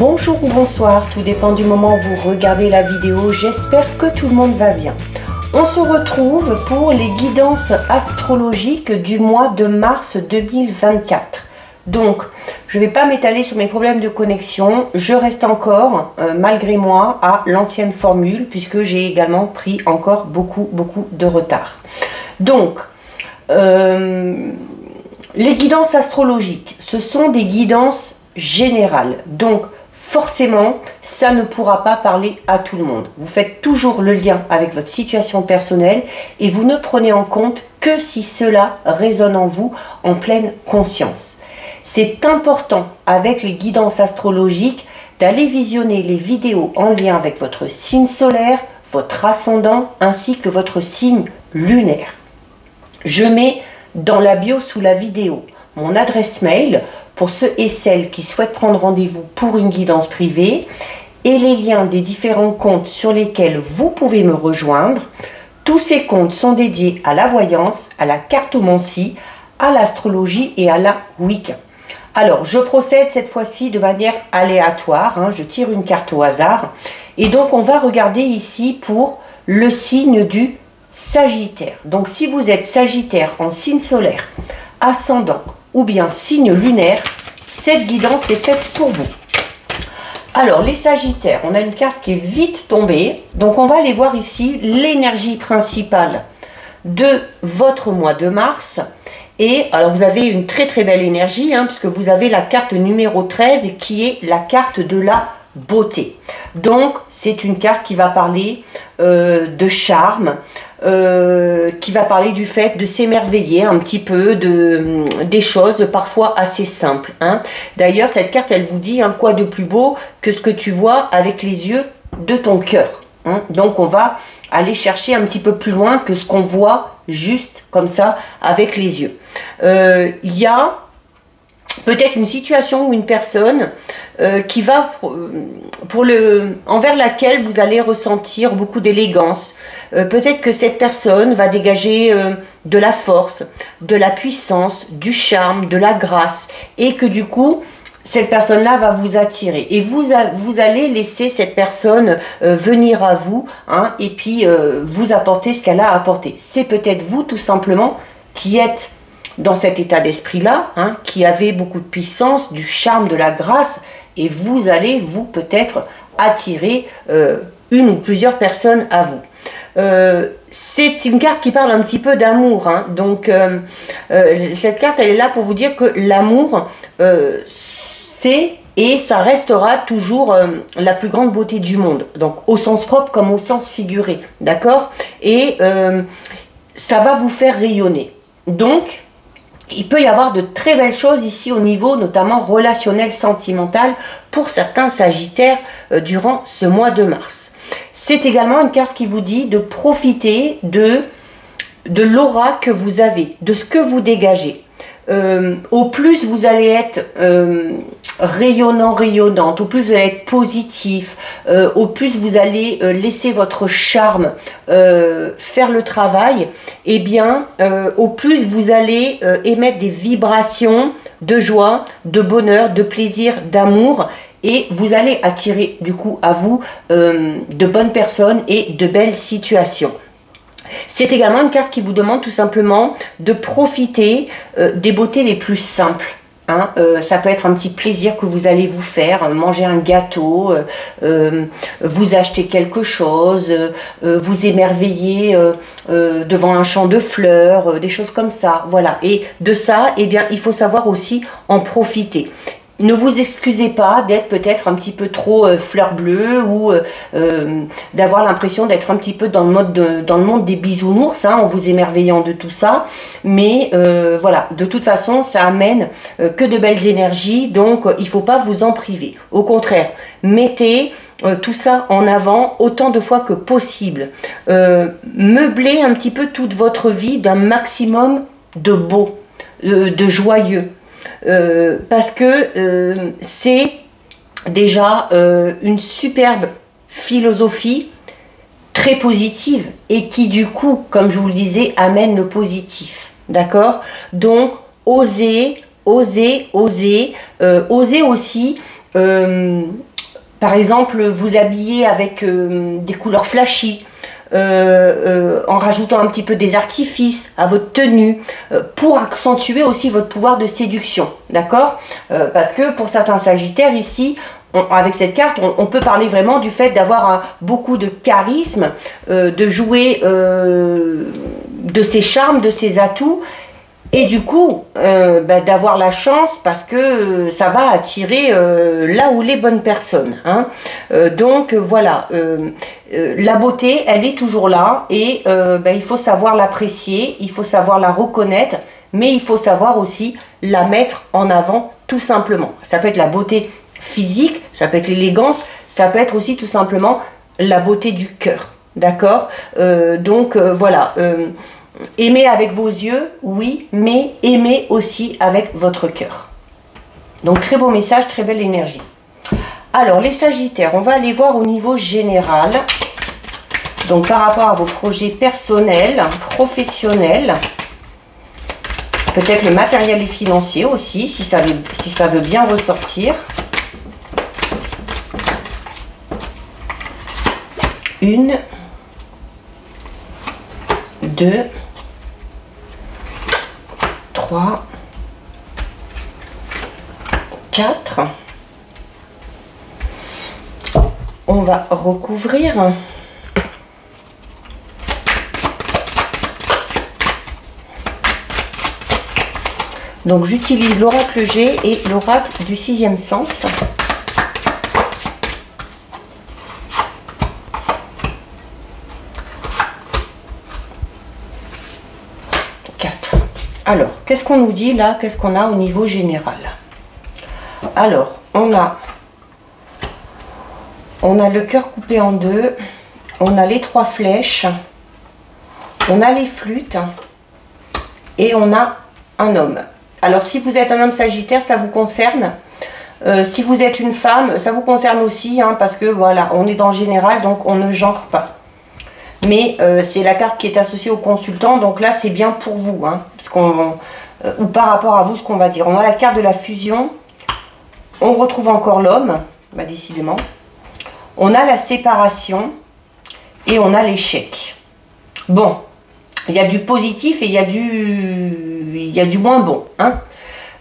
Bonjour ou bonsoir, tout dépend du moment où vous regardez la vidéo, j'espère que tout le monde va bien. On se retrouve pour les guidances astrologiques du mois de mars 2024. Donc, je ne vais pas m'étaler sur mes problèmes de connexion, je reste encore, malgré moi, à l'ancienne formule, puisque j'ai également pris encore beaucoup de retard. Donc, les guidances astrologiques, ce sont des guidances générales. Donc, forcément, ça ne pourra pas parler à tout le monde. Vous faites toujours le lien avec votre situation personnelle et vous ne prenez en compte que si cela résonne en vous en pleine conscience. C'est important avec les guidances astrologiques d'aller visionner les vidéos en lien avec votre signe solaire, votre ascendant ainsi que votre signe lunaire. Je mets dans la bio sous la vidéo mon adresse mail pour ceux et celles qui souhaitent prendre rendez-vous pour une guidance privée et les liens des différents comptes sur lesquels vous pouvez me rejoindre. Tous ces comptes sont dédiés à la voyance, à la cartomancie, à l'astrologie et à la Wicca. Alors, je procède cette fois-ci de manière aléatoire, je tire une carte au hasard et donc on va regarder ici pour le signe du Sagittaire. Donc, si vous êtes Sagittaire en signe solaire, ascendant ou bien signe lunaire, cette guidance est faite pour vous. Alors les Sagittaires, on a une carte qui est vite tombée, donc on va aller voir ici l'énergie principale de votre mois de mars. Et alors vous avez une très belle énergie, puisque vous avez la carte numéro 13 qui est la carte de la beauté. Donc c'est une carte qui va parler de charme, qui va parler du fait de s'émerveiller un petit peu des choses parfois assez simples. D'ailleurs cette carte elle vous dit quoi de plus beau que ce que tu vois avec les yeux de ton cœur. Donc on va aller chercher un petit peu plus loin que ce qu'on voit juste comme ça avec les yeux. Il y a peut-être une situation ou une personne qui va envers laquelle vous allez ressentir beaucoup d'élégance. Peut-être que cette personne va dégager de la force, de la puissance, du charme, de la grâce et que du coup cette personne-là va vous attirer et vous allez laisser cette personne venir à vous et puis vous apporter ce qu'elle a apporté. C'est peut-être vous tout simplement qui êtes dans cet état d'esprit-là, qui avez beaucoup de puissance, du charme, de la grâce, et vous allez, vous, peut-être attirer une ou plusieurs personnes à vous. C'est une carte qui parle un petit peu d'amour, donc cette carte, elle est là pour vous dire que l'amour, c'est et ça restera toujours la plus grande beauté du monde, donc au sens propre comme au sens figuré, d'accord? Et ça va vous faire rayonner. Donc, il peut y avoir de très belles choses ici au niveau notamment relationnel, sentimental pour certains Sagittaires durant ce mois de mars. C'est également une carte qui vous dit de profiter de l'aura que vous avez, de ce que vous dégagez. Au plus vous allez être rayonnant, rayonnante, au plus vous allez être positif, au plus vous allez laisser votre charme faire le travail, et bien au plus vous allez émettre des vibrations de joie, de bonheur, de plaisir, d'amour, et vous allez attirer du coup à vous de bonnes personnes et de belles situations. C'est également une carte qui vous demande tout simplement de profiter des beautés les plus simples. Ça peut être un petit plaisir que vous allez vous faire, manger un gâteau, vous acheter quelque chose, vous émerveiller devant un champ de fleurs, des choses comme ça. Voilà. Et de ça, eh bien, il faut savoir aussi en profiter. Ne vous excusez pas d'être peut-être un petit peu trop fleur bleue ou d'avoir l'impression d'être un petit peu dans le monde des bisounours, en vous émerveillant de tout ça. Mais voilà, de toute façon, ça amène que de belles énergies, donc il ne faut pas vous en priver. Au contraire, mettez tout ça en avant autant de fois que possible. Meublez un petit peu toute votre vie d'un maximum de beau, de joyeux. Parce que c'est déjà une superbe philosophie très positive et qui du coup, comme je vous le disais, amène le positif, d'accord? Donc osez aussi par exemple, vous habiller avec des couleurs flashy, en rajoutant un petit peu des artifices à votre tenue, pour accentuer aussi votre pouvoir de séduction, d'accord? Parce que pour certains sagittaires ici, avec cette carte, on peut parler vraiment du fait d'avoir beaucoup de charisme, de jouer de ses charmes, de ses atouts, et du coup, d'avoir la chance parce que ça va attirer là où les bonnes personnes. Hein. Donc voilà, la beauté, elle est toujours là et il faut savoir l'apprécier, il faut savoir la reconnaître, mais il faut savoir aussi la mettre en avant tout simplement. Ça peut être la beauté physique, ça peut être l'élégance, ça peut être aussi tout simplement la beauté du cœur. D'accord? Voilà. Aimez avec vos yeux, oui, mais aimez aussi avec votre cœur. Donc très beau message, très belle énergie. Alors les Sagittaires, on va aller voir au niveau général. Donc par rapport à vos projets personnels, professionnels, peut-être le matériel et financier aussi, si ça veut bien ressortir. 1, 2, 3, 4. On va recouvrir. Donc j'utilise l'oracle G et l'oracle du 6e sens. Alors, qu'est-ce qu'on nous dit là? Qu'est-ce qu'on a au niveau général? Alors, on a le cœur coupé en deux, on a les 3 flèches, on a les flûtes et on a un homme. Alors, si vous êtes un homme sagittaire, ça vous concerne. Si vous êtes une femme, ça vous concerne aussi, hein, parce que voilà, on est dans le général, donc on ne genre pas. Mais c'est la carte qui est associée au consultant, donc là c'est bien pour vous, hein, ou par rapport à vous, ce qu'on va dire. On a la carte de la fusion, on retrouve encore l'homme, bah, décidément. On a la séparation et on a l'échec. Bon, il y a du positif et il y a du moins bon. Hein.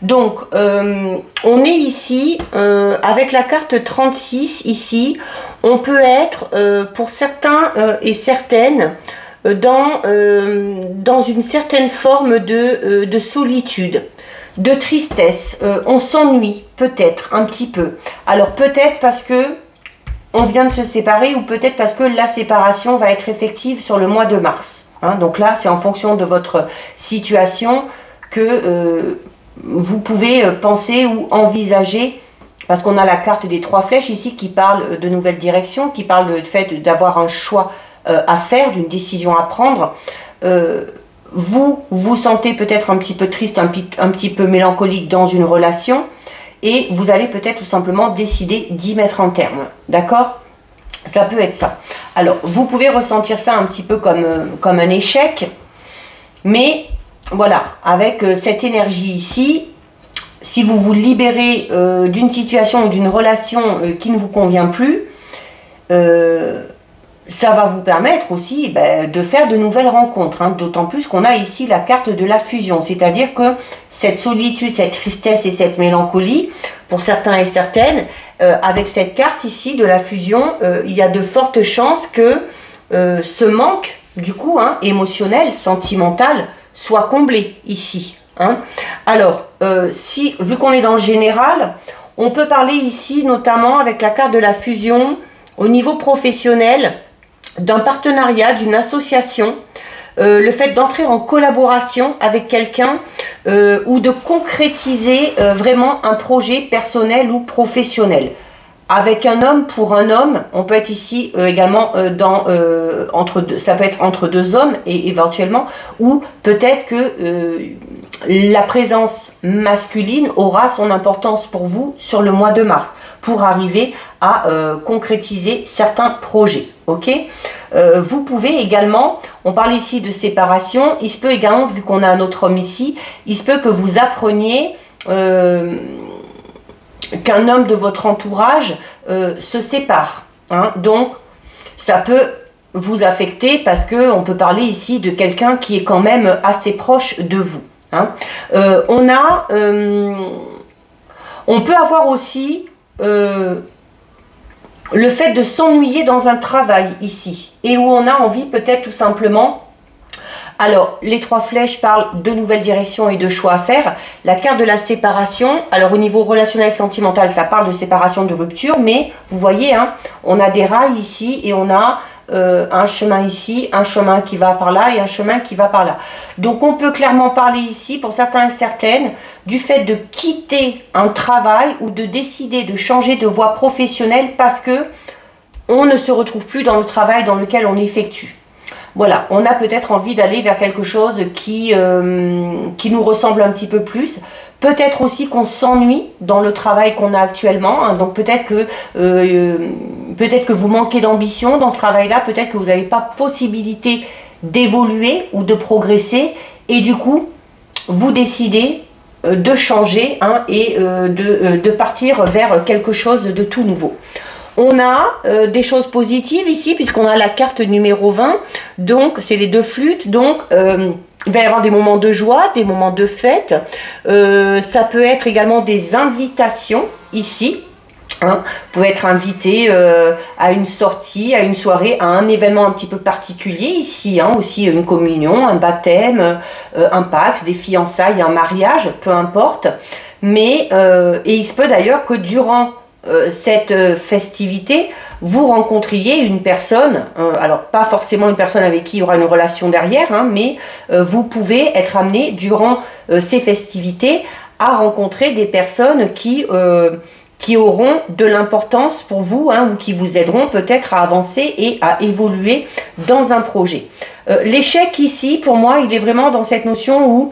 Donc, on est ici, avec la carte 36, ici, on peut être, pour certains et certaines, dans une certaine forme de solitude, de tristesse. On s'ennuie, peut-être, un petit peu. Alors, peut-être parce que on vient de se séparer, ou peut-être parce que la séparation va être effective sur le mois de mars. Hein. Donc là, c'est en fonction de votre situation que... vous pouvez penser ou envisager, parce qu'on a la carte des 3 flèches ici qui parle de nouvelles directions, qui parle du fait d'avoir un choix à faire, d'une décision à prendre. Vous vous sentez peut-être un petit peu triste, un petit peu mélancolique dans une relation, et vous allez peut-être tout simplement décider d'y mettre un terme. D'accord? Ça peut être ça. Alors, vous pouvez ressentir ça un petit peu comme un échec, mais... voilà, avec cette énergie ici, si vous vous libérez d'une situation ou d'une relation qui ne vous convient plus, ça va vous permettre aussi de faire de nouvelles rencontres. Hein, d'autant plus qu'on a ici la carte de la fusion. C'est-à-dire que cette solitude, cette tristesse et cette mélancolie, pour certains et certaines, avec cette carte ici de la fusion, il y a de fortes chances que ce manque, du coup, hein, émotionnel, sentimental, soit comblé ici. Hein. Alors, vu qu'on est dans le général, on peut parler ici notamment avec la carte de la fusion au niveau professionnel d'un partenariat, d'une association, le fait d'entrer en collaboration avec quelqu'un ou de concrétiser vraiment un projet personnel ou professionnel. Avec un homme pour un homme, on peut être ici également ça peut être entre 2 hommes et éventuellement, ou peut-être que la présence masculine aura son importance pour vous sur le mois de mars, pour arriver à concrétiser certains projets. Ok, vous pouvez également, on parle ici de séparation, il se peut également, vu qu'on a un autre homme ici, il se peut que vous appreniez... qu'un homme de votre entourage se séparent. Hein. Donc, ça peut vous affecter parce qu'on peut parler ici de quelqu'un qui est quand même assez proche de vous. Hein. On peut avoir aussi le fait de s'ennuyer dans un travail ici et où on a envie peut-être tout simplement. Alors, les 3 flèches parlent de nouvelles directions et de choix à faire. La carte de la séparation, alors au niveau relationnel sentimental, ça parle de séparation, de rupture, mais vous voyez, hein, on a des rails ici et on a un chemin ici, un chemin qui va par là et un chemin qui va par là. Donc, on peut clairement parler ici, pour certains et certaines, du fait de quitter un travail ou de décider de changer de voie professionnelle parce que on ne se retrouve plus dans le travail dans lequel on effectue. Voilà, on a peut-être envie d'aller vers quelque chose qui nous ressemble un petit peu plus. Peut-être aussi qu'on s'ennuie dans le travail qu'on a actuellement. Hein, donc peut-être que vous manquez d'ambition dans ce travail-là. Peut-être que vous n'avez pas possibilité d'évoluer ou de progresser. Et du coup, vous décidez de changer hein, et de partir vers quelque chose de tout nouveau. On a des choses positives ici, puisqu'on a la carte numéro 20. Donc, c'est les 2 flûtes. Donc, il va y avoir des moments de joie, des moments de fête. Ça peut être également des invitations ici. Hein. Vous pouvez être invité à une sortie, à une soirée, à un événement un petit peu particulier ici. Hein. Aussi une communion, un baptême, un pax, des fiançailles, un mariage, peu importe. Mais, et il se peut d'ailleurs que durant cette festivité, vous rencontriez une personne, alors pas forcément une personne avec qui il y aura une relation derrière, hein, mais vous pouvez être amené durant ces festivités à rencontrer des personnes qui auront de l'importance pour vous hein, ou qui vous aideront peut-être à avancer et à évoluer dans un projet. L'échec ici, pour moi, il est vraiment dans cette notion où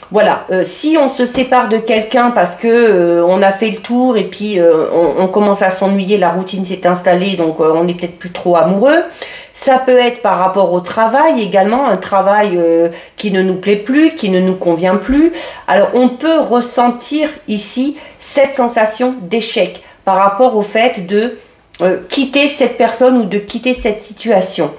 voilà, si on se sépare de quelqu'un parce que on a fait le tour et puis on commence à s'ennuyer, la routine s'est installée, donc on n'est peut-être plus trop amoureux. Ça peut être par rapport au travail également, un travail qui ne nous plaît plus, qui ne nous convient plus. Alors on peut ressentir ici cette sensation d'échec par rapport au fait de quitter cette personne ou de quitter cette situation.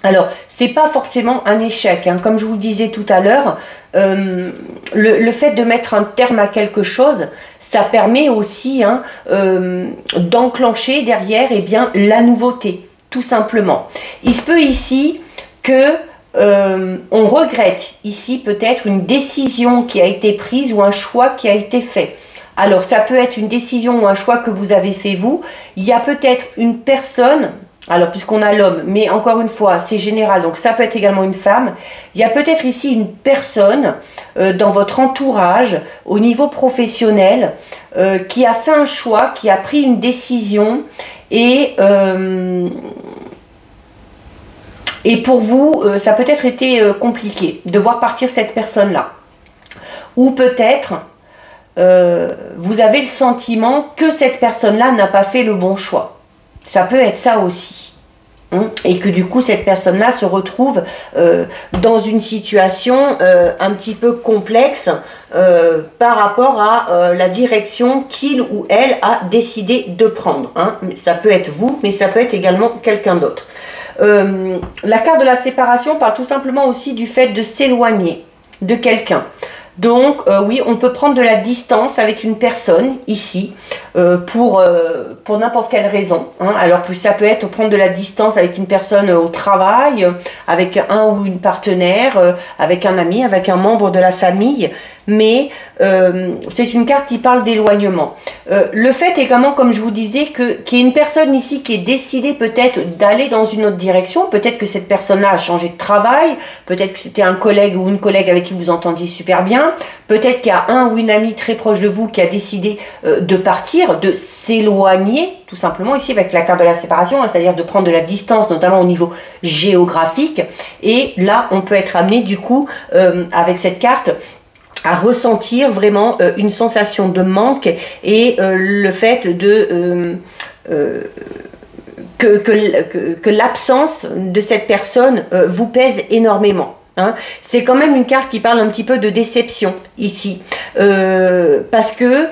Alors, c'est pas forcément un échec, hein. Comme je vous le disais tout à l'heure, le fait de mettre un terme à quelque chose, ça permet aussi hein, d'enclencher derrière eh bien, la nouveauté, tout simplement. Il se peut ici que on regrette ici peut-être une décision qui a été prise ou un choix qui a été fait. Alors, ça peut être une décision ou un choix que vous avez fait vous. Il y a peut-être une personne... Alors, puisqu'on a l'homme, mais encore une fois, c'est général, donc ça peut être également une femme. Il y a peut-être ici une personne dans votre entourage, au niveau professionnel, qui a fait un choix, qui a pris une décision et pour vous, ça a peut-être été compliqué de voir partir cette personne-là. Ou peut-être, vous avez le sentiment que cette personne-là n'a pas fait le bon choix. Ça peut être ça aussi. Hein, et que du coup, cette personne-là se retrouve dans une situation un petit peu complexe par rapport à la direction qu'il ou elle a décidé de prendre. Hein. Ça peut être vous, mais ça peut être également quelqu'un d'autre. La carte de la séparation parle tout simplement aussi du fait de s'éloigner de quelqu'un. Donc oui, on peut prendre de la distance avec une personne ici pour n'importe quelle raison. Hein. Alors ça peut être prendre de la distance avec une personne au travail, avec un ou une partenaire, avec un ami, avec un membre de la famille. Mais c'est une carte qui parle d'éloignement. Le fait également, comme je vous disais, qu'il y ait une personne ici qui est décidée peut-être d'aller dans une autre direction. Peut-être que cette personne-là a changé de travail. Peut-être que c'était un collègue ou une collègue avec qui vous entendiez super bien. Peut-être qu'il y a un ou une amie très proche de vous qui a décidé de partir, de s'éloigner, tout simplement ici avec la carte de la séparation, hein, c'est-à-dire de prendre de la distance, notamment au niveau géographique. Et là, on peut être amené du coup, avec cette carte, à ressentir vraiment une sensation de manque et le fait de que l'absence de cette personne vous pèse énormément. Hein. C'est quand même une carte qui parle un petit peu de déception ici. Parce que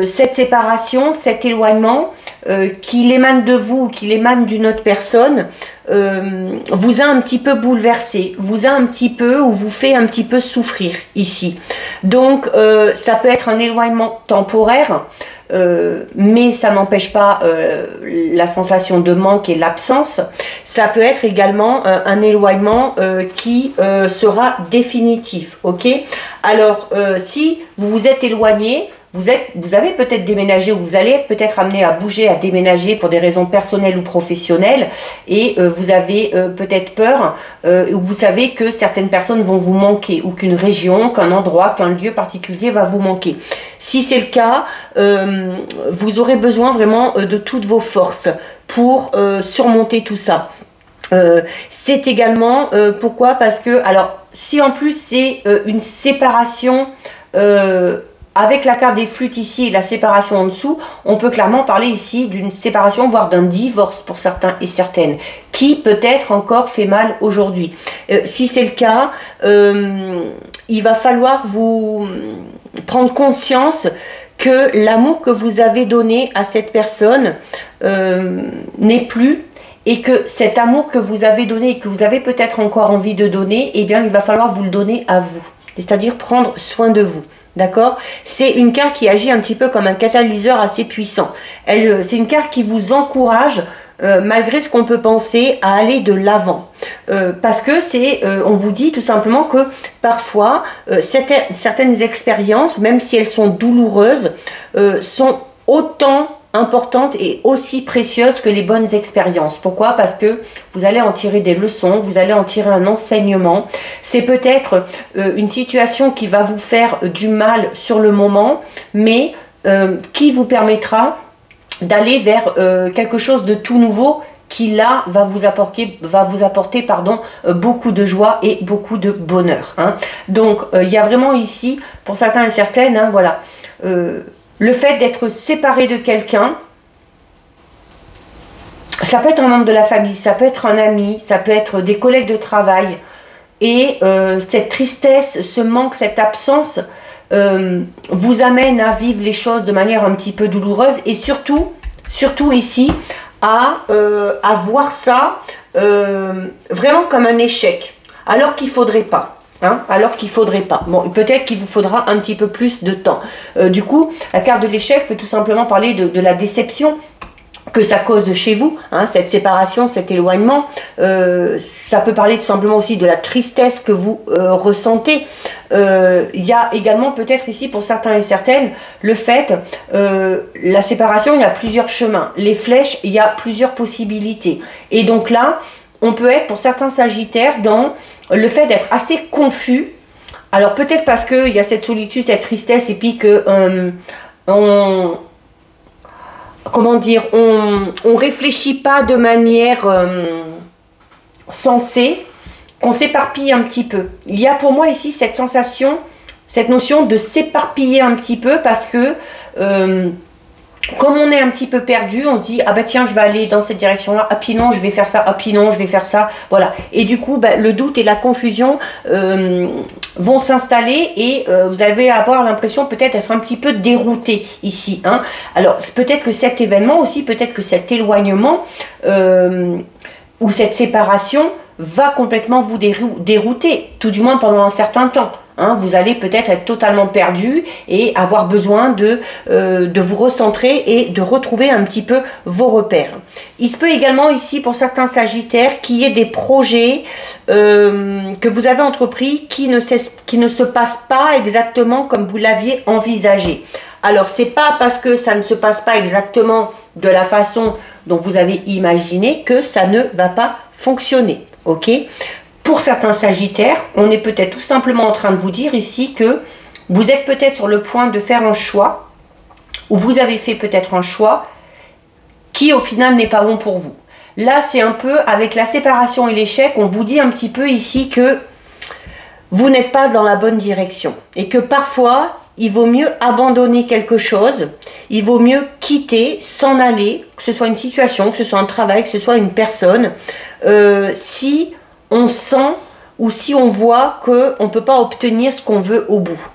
cette séparation, cet éloignement, qu'il émane de vous ou qu'il émane d'une autre personne, vous a un petit peu bouleversé, vous a un petit peu ou vous fait un petit peu souffrir ici. Donc ça peut être un éloignement temporaire, mais ça n'empêche pas la sensation de manque et l'absence. Ça peut être également un éloignement qui sera définitif. Ok. Alors si vous vous êtes éloigné, vous avez peut-être déménagé ou vous allez être peut-être amené à bouger, à déménager pour des raisons personnelles ou professionnelles, et vous avez peut-être peur, ou vous savez que certaines personnes vont vous manquer, ou qu'une région, qu'un endroit, qu'un lieu particulier va vous manquer. Si c'est le cas, vous aurez besoin vraiment de toutes vos forces pour surmonter tout ça. C'est également, pourquoi? Parce que, alors, si en plus c'est une séparation, avec la carte des flûtes ici et la séparation en dessous, on peut clairement parler ici d'une séparation, voire d'un divorce pour certains et certaines, qui peut-être encore fait mal aujourd'hui. Si c'est le cas, il va falloir vous prendre conscience que l'amour que vous avez donné à cette personne n'est plus, et que cet amour que vous avez donné et que vous avez peut-être encore envie de donner, eh bien il va falloir vous le donner à vous, c'est-à-dire prendre soin de vous. D'accord? C'est une carte qui agit un petit peu comme un catalyseur assez puissant. C'est une carte qui vous encourage, malgré ce qu'on peut penser, à aller de l'avant. Parce que on vous dit tout simplement que parfois, certaines expériences, même si elles sont douloureuses, sont autant importante et aussi précieuse que les bonnes expériences. Pourquoi? Parce que vous allez en tirer des leçons, vous allez en tirer un enseignement. C'est peut-être une situation qui va vous faire du mal sur le moment, mais qui vous permettra d'aller vers quelque chose de tout nouveau qui là va vous apporter beaucoup de joie et beaucoup de bonheur. Hein. Donc il y a vraiment ici, pour certains et certaines, hein, voilà, le fait d'être séparé de quelqu'un, ça peut être un membre de la famille, ça peut être un ami, ça peut être des collègues de travail. Et cette tristesse, ce manque, cette absence vous amène à vivre les choses de manière un petit peu douloureuse. Et surtout ici, à voir ça vraiment comme un échec, alors qu'il ne faudrait pas. Hein, alors qu'il ne faudrait pas. Bon, peut-être qu'il vous faudra un petit peu plus de temps. Du coup, la carte de l'échec peut tout simplement parler de la déception que ça cause chez vous, hein, cette séparation, cet éloignement. Ça peut parler tout simplement aussi de la tristesse que vous ressentez. Il y a également peut-être ici pour certains et certaines le fait, la séparation, il y a plusieurs chemins. Les flèches, il y a plusieurs possibilités. Et donc là, on peut être pour certains sagittaires dans le fait d'être assez confus. Alors peut-être parce qu'il y a cette solitude, cette tristesse, et puis que comment dire, on réfléchit pas de manière sensée, qu'on s'éparpille un petit peu. Il y a pour moi ici cette sensation, cette notion de s'éparpiller un petit peu, parce que comme on est un petit peu perdu, on se dit, ah bah tiens, je vais aller dans cette direction-là, ah puis non, je vais faire ça, ah puis non, je vais faire ça, voilà. Et du coup, bah, le doute et la confusion vont s'installer, et vous allez avoir l'impression peut-être d'être un petit peu dérouté ici. Hein. Alors, peut-être que cet événement aussi, peut-être que cet éloignement ou cette séparation va complètement vous dérouter, tout du moins pendant un certain temps. Hein, vous allez peut-être être totalement perdu et avoir besoin de vous recentrer et de retrouver un petit peu vos repères. Il se peut également ici pour certains sagittaires qu'il y ait des projets que vous avez entrepris qui ne se passent pas exactement comme vous l'aviez envisagé. Alors c'est pas parce que ça ne se passe pas exactement de la façon dont vous avez imaginé que ça ne va pas fonctionner. Ok ? Pour certains sagittaires, on est peut-être tout simplement en train de vous dire ici que vous êtes peut-être sur le point de faire un choix, ou vous avez fait peut-être un choix qui au final n'est pas bon pour vous. Là, c'est un peu avec la séparation et l'échec, on vous dit un petit peu ici que vous n'êtes pas dans la bonne direction. Et que parfois, il vaut mieux abandonner quelque chose, il vaut mieux quitter, s'en aller, que ce soit une situation, que ce soit un travail, que ce soit une personne, si on sent ou si on voit qu'on ne peut pas obtenir ce qu'on veut au bout.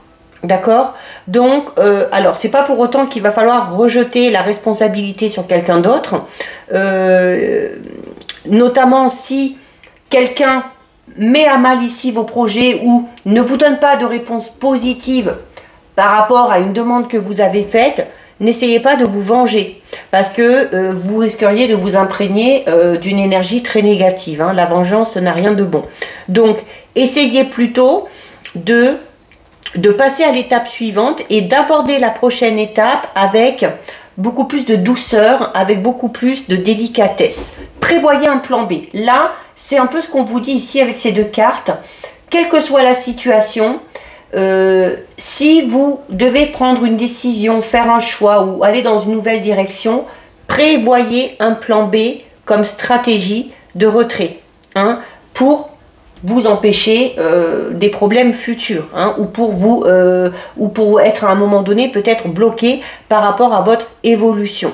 D'accord? Donc, alors, c'est pas pour autant qu'il va falloir rejeter la responsabilité sur quelqu'un d'autre, notamment si quelqu'un met à mal ici vos projets ou ne vous donne pas de réponse positive par rapport à une demande que vous avez faite. N'essayez pas de vous venger, parce que vous risqueriez de vous imprégner d'une énergie très négative. Hein. La vengeance n'a rien de bon. Donc, essayez plutôt de passer à l'étape suivante et d'aborder la prochaine étape avec beaucoup plus de douceur, avec beaucoup plus de délicatesse. Prévoyez un plan B. Là, c'est un peu ce qu'on vous dit ici avec ces deux cartes. Quelle que soit la situation, si vous devez prendre une décision, faire un choix ou aller dans une nouvelle direction, prévoyez un plan B comme stratégie de retrait, hein, pour vous empêcher des problèmes futurs, hein, ou pour être à un moment donné peut-être bloqué par rapport à votre évolution.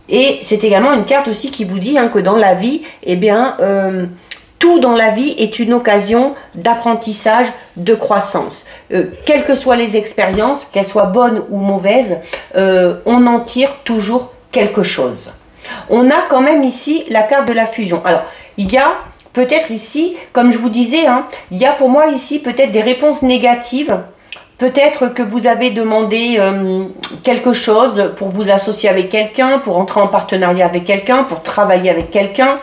Et c'est également une carte aussi qui vous dit, hein, que dans la vie, eh bien, tout dans la vie est une occasion d'apprentissage, de croissance. Quelles que soient les expériences, qu'elles soient bonnes ou mauvaises, on en tire toujours quelque chose. On a quand même ici la carte de la fusion. Alors, il y a peut-être ici, comme je vous disais, hein, il y a pour moi ici peut-être des réponses négatives. Peut-être que vous avez demandé quelque chose pour vous associer avec quelqu'un, pour entrer en partenariat avec quelqu'un, pour travailler avec quelqu'un.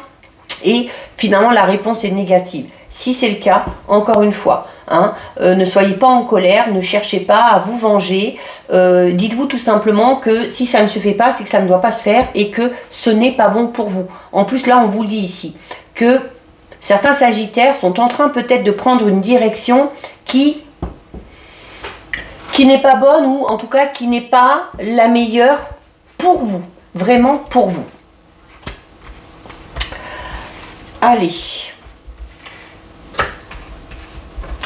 Et finalement, la réponse est négative. Si c'est le cas, encore une fois, hein, ne soyez pas en colère, ne cherchez pas à vous venger. Dites-vous tout simplement que si ça ne se fait pas, c'est que ça ne doit pas se faire et que ce n'est pas bon pour vous. En plus, là, on vous le dit ici, que certains Sagittaires sont en train peut-être de prendre une direction qui n'est pas bonne, ou en tout cas qui n'est pas la meilleure pour vous, vraiment pour vous. Allez.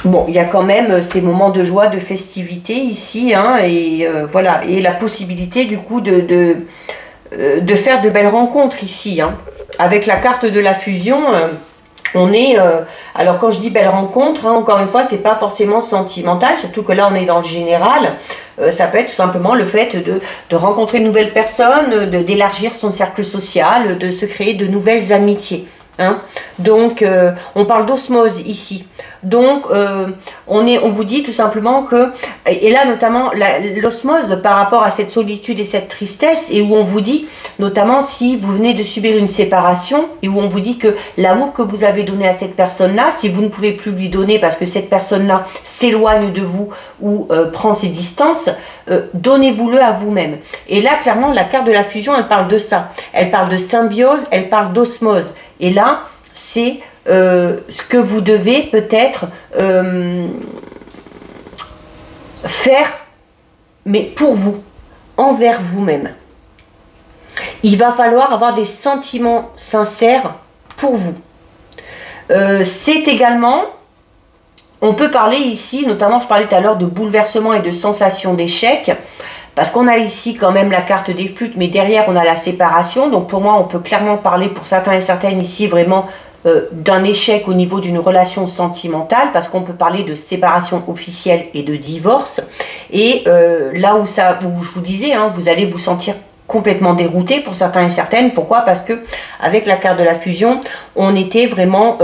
Bon, il y a quand même ces moments de joie, de festivité ici, hein, et voilà, et la possibilité du coup de faire de belles rencontres ici, hein. Avec la carte de la fusion, on est, alors quand je dis belle rencontre, hein, encore une fois, c'est pas forcément sentimental, surtout que là on est dans le général. Ça peut être tout simplement le fait de rencontrer de nouvelles personnes, d'élargir son cercle social, de se créer de nouvelles amitiés. Hein. Donc, on parle d'osmose ici. Donc, on vous dit tout simplement que, et là notamment l'osmose par rapport à cette solitude et cette tristesse, et où on vous dit, notamment si vous venez de subir une séparation, et où on vous dit que l'amour que vous avez donné à cette personne-là, si vous ne pouvez plus lui donner parce que cette personne-là s'éloigne de vous ou prend ses distances, donnez-vous-le à vous-même. Et là, clairement, la carte de la fusion, elle parle de ça. Elle parle de symbiose, elle parle d'osmose. Et là, c'est ce que vous devez peut-être faire, mais pour vous, envers vous-même. Il va falloir avoir des sentiments sincères pour vous. C'est également, on peut parler ici, notamment je parlais tout à l'heure de bouleversement et de sensation d'échec, parce qu'on a ici quand même la carte des flûtes, mais derrière on a la séparation. Donc pour moi, on peut clairement parler pour certains et certaines ici vraiment d'un échec au niveau d'une relation sentimentale, parce qu'on peut parler de séparation officielle et de divorce. Et là où je vous disais, hein, vous allez vous sentir complètement dérouté pour certains et certaines. Pourquoi? Parce que avec la carte de la fusion, on était vraiment,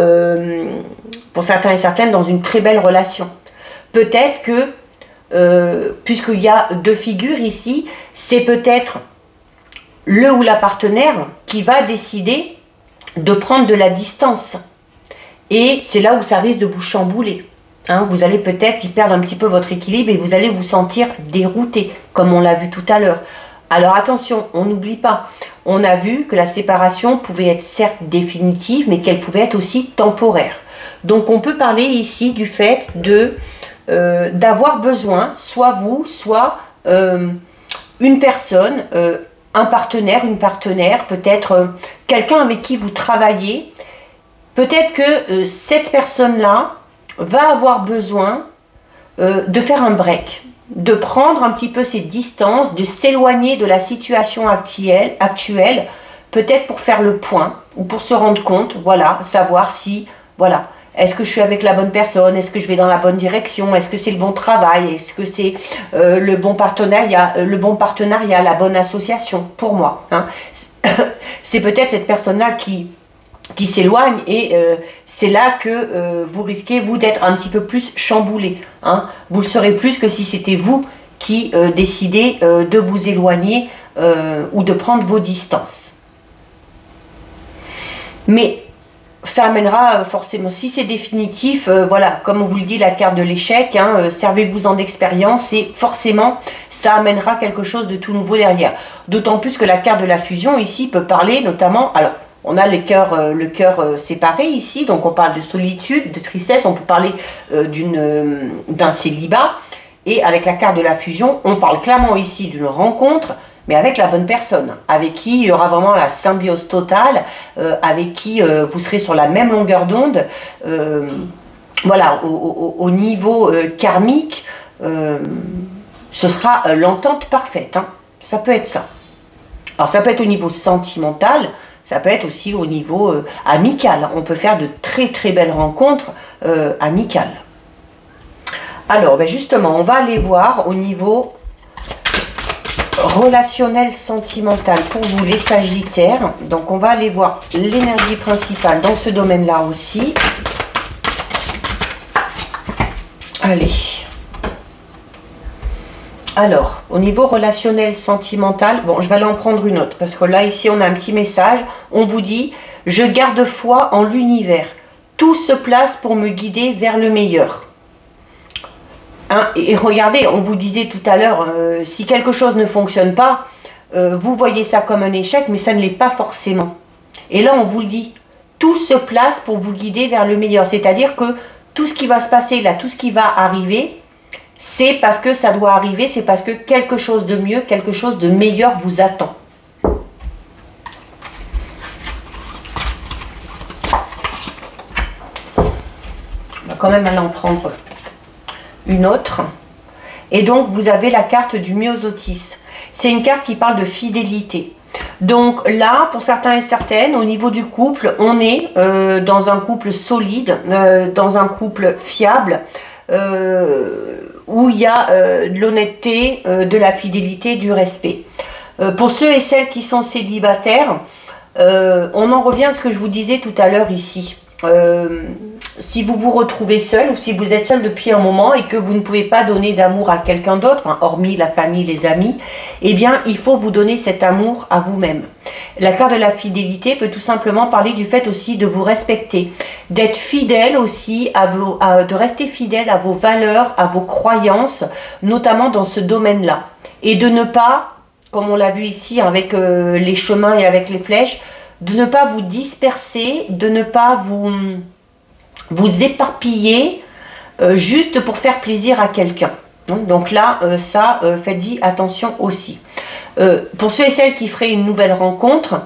pour certains et certaines, dans une très belle relation. Peut-être que puisqu'il y a deux figures ici, c'est peut-être le ou la partenaire qui va décider de prendre de la distance. Et c'est là où ça risque de vous chambouler. Hein, vous allez peut-être y perdre un petit peu votre équilibre et vous allez vous sentir dérouté, comme on l'a vu tout à l'heure. Alors attention, on n'oublie pas, on a vu que la séparation pouvait être certes définitive, mais qu'elle pouvait être aussi temporaire. Donc on peut parler ici du fait d'avoir besoin, soit vous, soit une personne, un partenaire, une partenaire, peut-être quelqu'un avec qui vous travaillez. Peut-être que cette personne-là va avoir besoin de faire un break, de prendre un petit peu ses distances, de s'éloigner de la situation actuelle, peut-être pour faire le point ou pour se rendre compte, voilà, savoir si, voilà, est-ce que je suis avec la bonne personne, est-ce que je vais dans la bonne direction, est-ce que c'est le bon travail, est-ce que c'est le bon partenariat, la bonne association pour moi, hein. C'est peut-être cette personne-là qui s'éloigne et c'est là que vous risquez, vous, d'être un petit peu plus chamboulé, hein. Vous le serez plus que si c'était vous qui décidez de vous éloigner ou de prendre vos distances. Mais ça amènera forcément, si c'est définitif, voilà, comme on vous le dit, la carte de l'échec, hein, servez-vous-en d'expérience et forcément, ça amènera quelque chose de tout nouveau derrière. D'autant plus que la carte de la fusion ici peut parler notamment, alors, on a le cœur séparé ici, donc on parle de solitude, de tristesse, on peut parler d'un célibat. Et avec la carte de la fusion, on parle clairement ici d'une rencontre, mais avec la bonne personne, avec qui il y aura vraiment la symbiose totale, avec qui vous serez sur la même longueur d'onde, voilà, au niveau karmique, ce sera l'entente parfaite, hein. Ça peut être ça. Alors ça peut être au niveau sentimental, ça peut être aussi au niveau amical. On peut faire de très très belles rencontres amicales. Alors, ben justement, on va aller voir au niveau relationnel sentimental pour vous, les Sagittaires. Donc, on va aller voir l'énergie principale dans ce domaine-là aussi. Allez. Alors, au niveau relationnel sentimental, bon, je vais aller en prendre une autre, parce que là, ici, on a un petit message. On vous dit, je garde foi en l'univers. Tout se place pour me guider vers le meilleur. Hein, et regardez, on vous disait tout à l'heure, si quelque chose ne fonctionne pas, vous voyez ça comme un échec, mais ça ne l'est pas forcément. Et là, on vous le dit, tout se place pour vous guider vers le meilleur. C'est-à-dire que tout ce qui va se passer là, tout ce qui va arriver, c'est parce que ça doit arriver, c'est parce que quelque chose de mieux, quelque chose de meilleur vous attend. On va quand même aller en prendre une autre. Et donc, vous avez la carte du myosotis. C'est une carte qui parle de fidélité. Donc là, pour certains et certaines, au niveau du couple, on est dans un couple solide, dans un couple fiable, où il y a de l'honnêteté, de la fidélité, du respect. Pour ceux et celles qui sont célibataires, on en revient à ce que je vous disais tout à l'heure ici. Si vous vous retrouvez seul ou si vous êtes seul depuis un moment et que vous ne pouvez pas donner d'amour à quelqu'un d'autre, enfin, hormis la famille, les amis, eh bien, il faut vous donner cet amour à vous-même. La carte de la fidélité peut tout simplement parler du fait aussi de vous respecter, d'être fidèle aussi, de rester fidèle à vos valeurs, à vos croyances, notamment dans ce domaine-là. Et de ne pas, comme on l'a vu ici avec les chemins et avec les flèches, de ne pas vous disperser, de ne pas vous éparpiller juste pour faire plaisir à quelqu'un. Donc là, faites-y attention aussi. Pour ceux et celles qui feraient une nouvelle rencontre,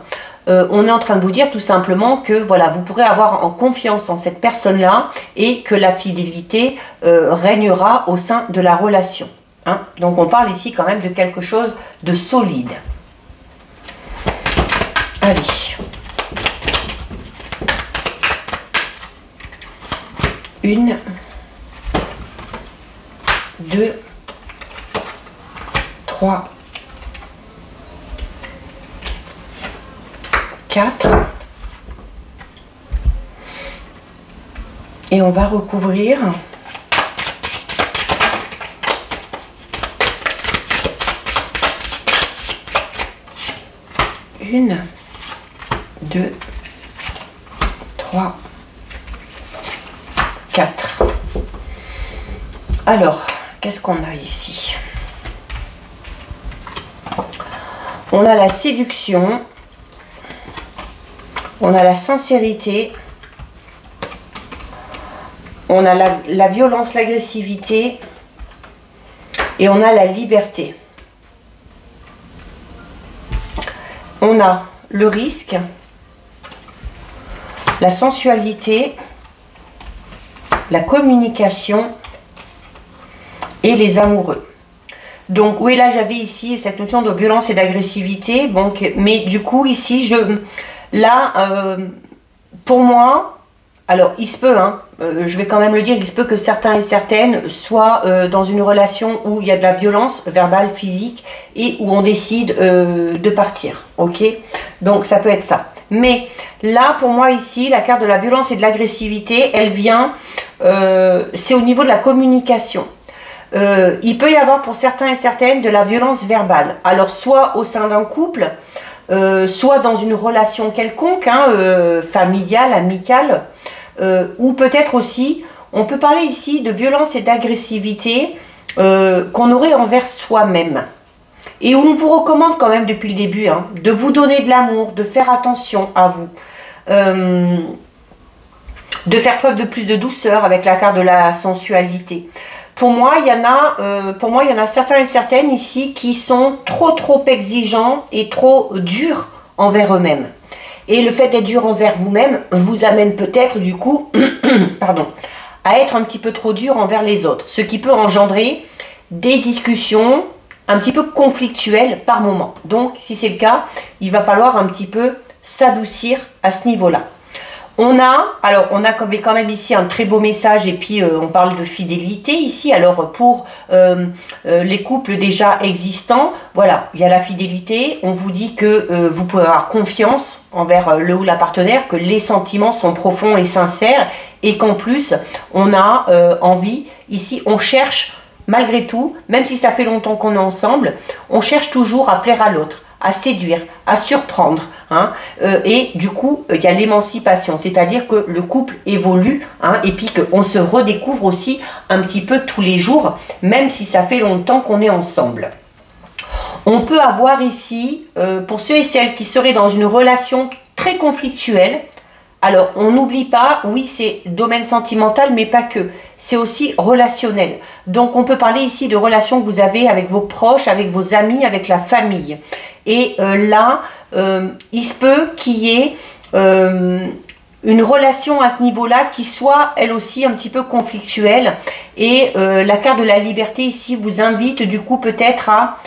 on est en train de vous dire tout simplement que voilà, vous pourrez avoir en confiance en cette personne-là et que la fidélité régnera au sein de la relation. Hein. Donc on parle ici quand même de quelque chose de solide. Allez. Une, deux, trois, quatre. Et on va recouvrir une, deux, trois, 4. Alors, qu'est-ce qu'on a ici? On a la séduction, on a la sincérité, on a la violence, l'agressivité et on a la liberté. On a le risque, la sensualité, la communication et les amoureux. Donc oui, là j'avais ici cette notion de violence et d'agressivité, donc, mais du coup ici pour moi, alors il se peut, hein, je vais quand même le dire, il se peut que certains et certaines soient dans une relation où il y a de la violence verbale, physique, et où on décide de partir, ok? Donc ça peut être ça. Mais là, pour moi ici, la carte de la violence et de l'agressivité, elle vient, c'est au niveau de la communication. Il peut y avoir pour certains et certaines de la violence verbale. Alors soit au sein d'un couple, soit dans une relation quelconque, hein, familiale, amicale, ou peut-être aussi, on peut parler ici de violence et d'agressivité qu'on aurait envers soi-même. Et où on vous recommande quand même depuis le début, hein, de vous donner de l'amour, de faire attention à vous, de faire preuve de plus de douceur avec la carte de la sensualité. Pour moi, il y en a certains et certaines ici qui sont trop exigeants et trop durs envers eux-mêmes. Et le fait d'être dur envers vous-même vous amène peut-être du coup pardon, à être un petit peu trop dur envers les autres. Ce qui peut engendrer des discussions un petit peu conflictuelles par moment. Donc, si c'est le cas, il va falloir un petit peu s'adoucir à ce niveau-là. On a quand même ici un très beau message et puis on parle de fidélité ici. Alors pour les couples déjà existants, voilà, il y a la fidélité. On vous dit que vous pouvez avoir confiance envers le ou la partenaire, que les sentiments sont profonds et sincères et qu'en plus on a envie, ici on cherche malgré tout, même si ça fait longtemps qu'on est ensemble, on cherche toujours à plaire à l'autre, à séduire, à surprendre, hein, et du coup il y a l'émancipation, c'est-à-dire que le couple évolue, hein, et puis qu'on se redécouvre aussi un petit peu tous les jours, même si ça fait longtemps qu'on est ensemble. On peut avoir ici, pour ceux et celles qui seraient dans une relation très conflictuelle, alors on n'oublie pas, oui c'est domaine sentimental mais pas que, c'est aussi relationnel. Donc on peut parler ici de relations que vous avez avec vos proches, avec vos amis, avec la famille. Et là, il se peut qu'il y ait une relation à ce niveau-là qui soit elle aussi un petit peu conflictuelle. Et la carte de la liberté ici vous invite du coup peut-être à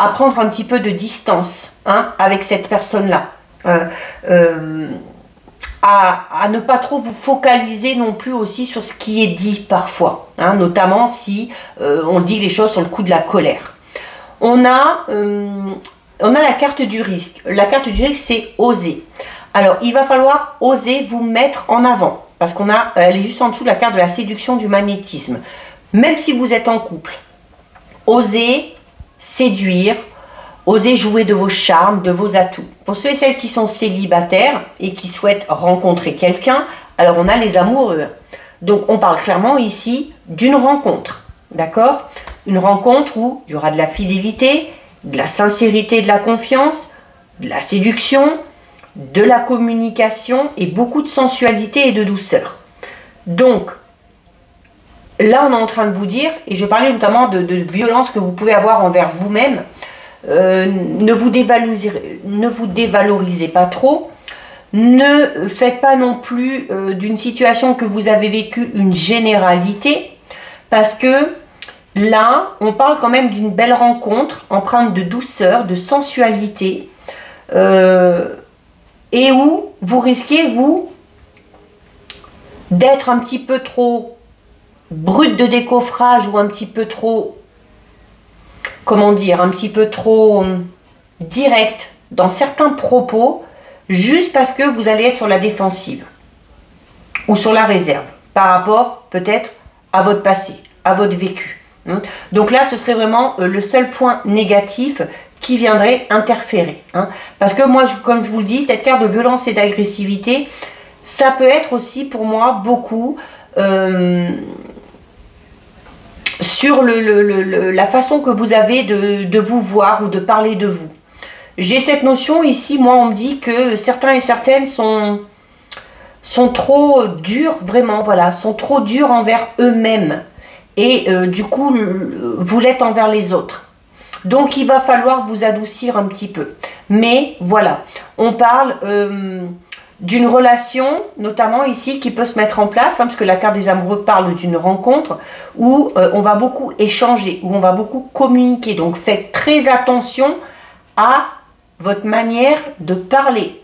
prendre un petit peu de distance, hein, avec cette personne-là. À ne pas trop vous focaliser non plus aussi sur ce qui est dit parfois, hein, notamment si on dit les choses sur le coup de la colère. On a la carte du risque. La carte du risque, c'est oser. Alors, il va falloir oser vous mettre en avant, parce elle est juste en dessous de la carte de la séduction, du magnétisme. Même si vous êtes en couple, osez séduire, osez jouer de vos charmes, de vos atouts. Pour ceux et celles qui sont célibataires et qui souhaitent rencontrer quelqu'un, alors on a les amoureux. Donc on parle clairement ici d'une rencontre, d'accord? Une rencontre où il y aura de la fidélité, de la sincérité, de la confiance, de la séduction, de la communication et beaucoup de sensualité et de douceur. Donc là on est en train de vous dire, et je parlais notamment de violence que vous pouvez avoir envers vous-même, ne vous dévalorisez pas trop, ne faites pas non plus d'une situation que vous avez vécue une généralité, parce que là on parle quand même d'une belle rencontre empreinte de douceur, de sensualité, et où vous risquez vous d'être un petit peu trop brut de décoffrage ou un petit peu trop, comment dire, un petit peu trop direct dans certains propos, juste parce que vous allez être sur la défensive ou sur la réserve par rapport peut-être à votre passé, à votre vécu. Donc là, ce serait vraiment le seul point négatif qui viendrait interférer. Parce que moi, comme je vous le dis, cette carte de violence et d'agressivité, ça peut être aussi pour moi beaucoup sur la façon que vous avez de vous voir ou de parler de vous. J'ai cette notion ici, moi on me dit que certains et certaines sont trop durs, vraiment, voilà, sont trop durs envers eux-mêmes. Et du coup, vous l'êtes envers les autres. Donc il va falloir vous adoucir un petit peu. Mais voilà, on parle d'une relation, notamment ici, qui peut se mettre en place, parce que la carte des amoureux parle d'une rencontre où on va beaucoup échanger, où on va beaucoup communiquer. Donc faites très attention à votre manière de parler,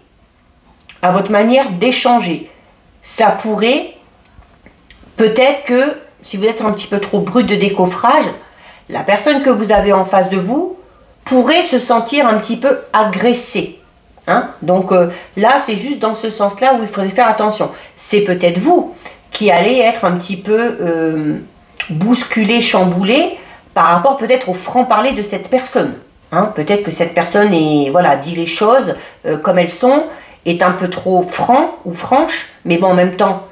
à votre manière d'échanger. Ça pourrait peut-être que si vous êtes un petit peu trop brut de décoffrage, la personne que vous avez en face de vous pourrait se sentir un petit peu agressée. Hein? Donc là, c'est juste dans ce sens-là où il faudrait faire attention. C'est peut-être vous qui allez être un petit peu bousculé, chamboulé par rapport peut-être au franc-parler de cette personne. Hein? Peut-être que cette personne est, voilà, dit les choses comme elles sont, est un peu trop franc ou franche, mais bon, en même temps,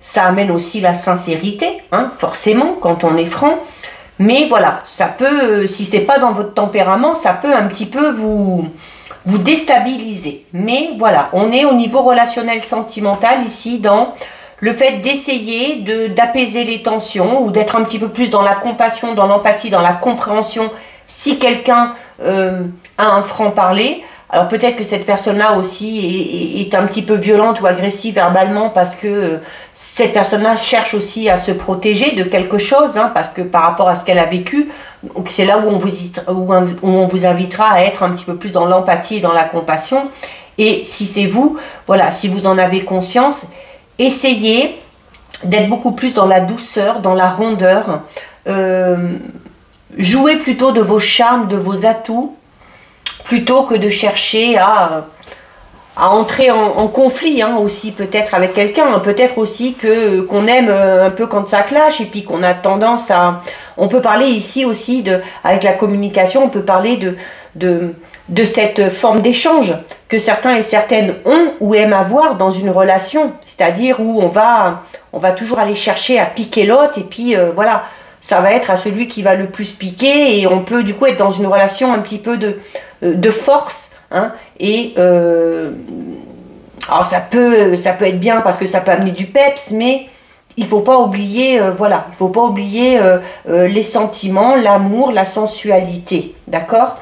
ça amène aussi la sincérité, hein, forcément, quand on est franc. Mais voilà, ça peut, si c'est pas dans votre tempérament, ça peut un petit peu vous déstabiliser. Mais voilà, on est au niveau relationnel sentimental ici, dans le fait d'essayer d'apaiser les tensions ou d'être un petit peu plus dans la compassion, dans l'empathie, dans la compréhension si quelqu'un a un franc-parler. Alors peut-être que cette personne-là aussi est un petit peu violente ou agressive verbalement parce que cette personne-là cherche aussi à se protéger de quelque chose, hein, parce que par rapport à ce qu'elle a vécu, c'est là où on vous invitera à être un petit peu plus dans l'empathie et dans la compassion. Et si c'est vous, voilà, si vous en avez conscience, essayez d'être beaucoup plus dans la douceur, dans la rondeur. Jouez plutôt de vos charmes, de vos atouts, plutôt que de chercher à entrer en conflit, hein, aussi peut-être avec quelqu'un, peut-être aussi qu'on aime un peu quand ça clash et puis qu'on a tendance à... On peut parler ici aussi, avec la communication, on peut parler de cette forme d'échange que certains et certaines ont ou aiment avoir dans une relation, c'est-à-dire où on va toujours aller chercher à piquer l'autre et puis voilà, ça va être à celui qui va le plus piquer et on peut du coup être dans une relation un petit peu de force, hein, et alors ça peut être bien parce que ça peut amener du peps, mais il faut pas oublier, voilà, il faut pas oublier les sentiments, l'amour, la sensualité, d'accord.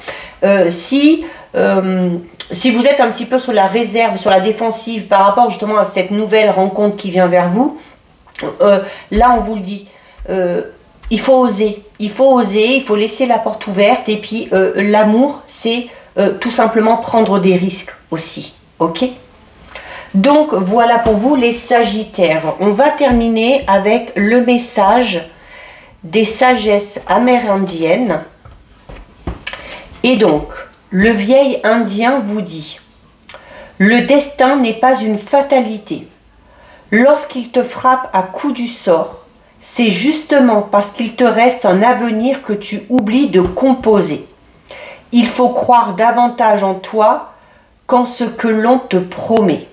Si vous êtes un petit peu sur la réserve, sur la défensive par rapport justement à cette nouvelle rencontre qui vient vers vous, là on vous le dit, il faut oser, il faut laisser la porte ouverte et puis l'amour c'est tout simplement prendre des risques aussi, ok? Donc voilà pour vous les Sagittaires. On va terminer avec le message des sagesses amérindiennes. Et donc, le vieil indien vous dit: le destin n'est pas une fatalité. Lorsqu'il te frappe à coups du sort, c'est justement parce qu'il te reste un avenir que tu oublies de composer. Il faut croire davantage en toi qu'en ce que l'on te promet.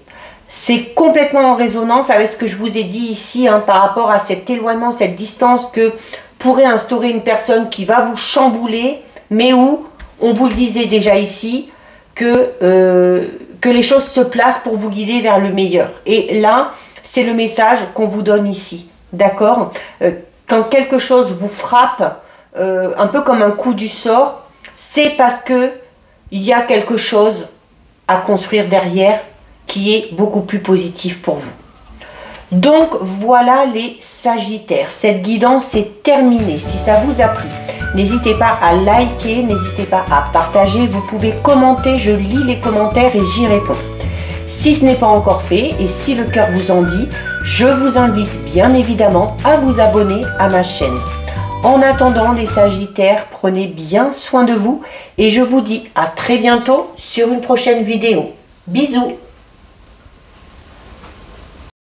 C'est complètement en résonance avec ce que je vous ai dit ici, hein, par rapport à cet éloignement, cette distance que pourrait instaurer une personne qui va vous chambouler, mais où, on vous le disait déjà ici, que les choses se placent pour vous guider vers le meilleur. Et là, c'est le message qu'on vous donne ici, d'accord? Quand quelque chose vous frappe, un peu comme un coup du sort, c'est parce que il y a quelque chose à construire derrière qui est beaucoup plus positif pour vous. Donc voilà les Sagittaires, cette guidance est terminée. Si ça vous a plu, n'hésitez pas à liker, n'hésitez pas à partager, vous pouvez commenter, je lis les commentaires et j'y réponds. Si ce n'est pas encore fait et si le cœur vous en dit, je vous invite bien évidemment à vous abonner à ma chaîne. En attendant les Sagittaires, prenez bien soin de vous et je vous dis à très bientôt sur une prochaine vidéo. Bisous!